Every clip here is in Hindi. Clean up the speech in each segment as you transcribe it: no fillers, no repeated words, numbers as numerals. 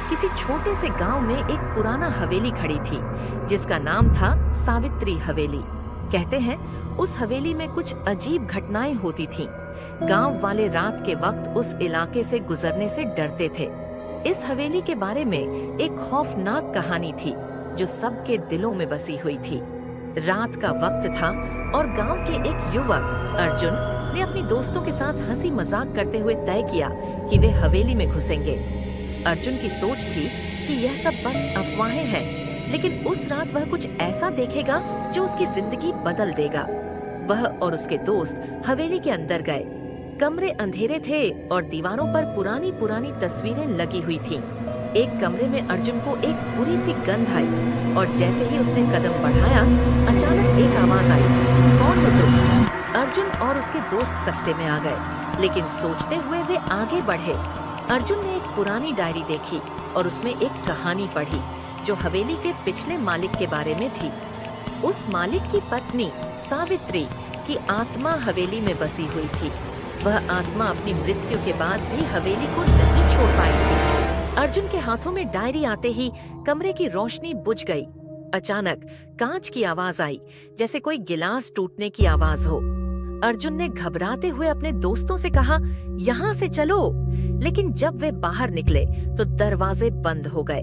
किसी छोटे से गांव में एक पुराना हवेली खड़ी थी जिसका नाम था सावित्री हवेली। कहते हैं उस हवेली में कुछ अजीब घटनाएं होती थीं। गांव वाले रात के वक्त उस इलाके से गुजरने से डरते थे। इस हवेली के बारे में एक खौफनाक कहानी थी जो सबके दिलों में बसी हुई थी। रात का वक्त था और गांव के एक युवक अर्जुन ने अपने दोस्तों के साथ हंसी मजाक करते हुए तय किया कि वे हवेली में घुसेंगे। अर्जुन की सोच थी कि यह सब बस अफवाहें हैं, लेकिन उस रात वह कुछ ऐसा देखेगा जो उसकी जिंदगी बदल देगा। वह और उसके दोस्त हवेली के अंदर गए। कमरे अंधेरे थे और दीवारों पर पुरानी पुरानी तस्वीरें लगी हुई थीं। एक कमरे में अर्जुन को एक बुरी सी गंध आई और जैसे ही उसने कदम बढ़ाया, अचानक एक आवाज आई, कौन हो तुम? अर्जुन और उसके दोस्त सकते में आ गए, लेकिन सोचते हुए वे आगे बढ़े। अर्जुन ने एक पुरानी डायरी देखी और उसमें एक कहानी पढ़ी जो हवेली के पिछले मालिक के बारे में थी। उस मालिक की पत्नी सावित्री की आत्मा हवेली में बसी हुई थी। वह आत्मा अपनी मृत्यु के बाद भी हवेली को नहीं छोड़ पाई थी। अर्जुन के हाथों में डायरी आते ही कमरे की रोशनी बुझ गई। अचानक कांच की आवाज आई, जैसे कोई गिलास टूटने की आवाज हो। अर्जुन ने घबराते हुए अपने दोस्तों से कहा, यहाँ से चलो। लेकिन जब वे बाहर निकले तो दरवाजे बंद हो गए।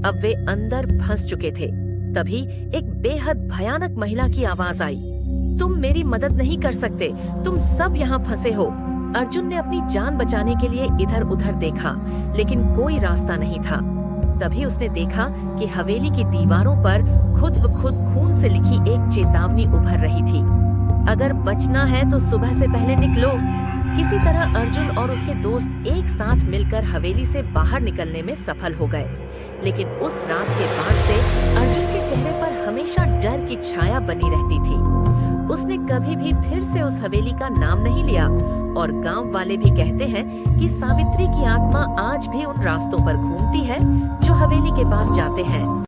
अब वे अंदर फंस चुके थे। तभी एक बेहद भयानक महिला की आवाज आई, तुम मेरी मदद नहीं कर सकते, तुम सब यहाँ फंसे हो। अर्जुन ने अपनी जान बचाने के लिए इधर उधर देखा, लेकिन कोई रास्ता नहीं था। तभी उसने देखा कि हवेली की दीवारों पर खुद ब खुद खून से लिखी एक चेतावनी उभर रही थी, अगर बचना है तो सुबह से पहले निकलो। किसी तरह अर्जुन और उसके दोस्त एक साथ मिलकर हवेली से बाहर निकलने में सफल हो गए। लेकिन उस रात के बाद से अर्जुन के चेहरे पर हमेशा डर की छाया बनी रहती थी। उसने कभी भी फिर से उस हवेली का नाम नहीं लिया और गांव वाले भी कहते हैं कि सावित्री की आत्मा आज भी उन रास्तों पर घूमती है जो हवेली के पास जाते हैं।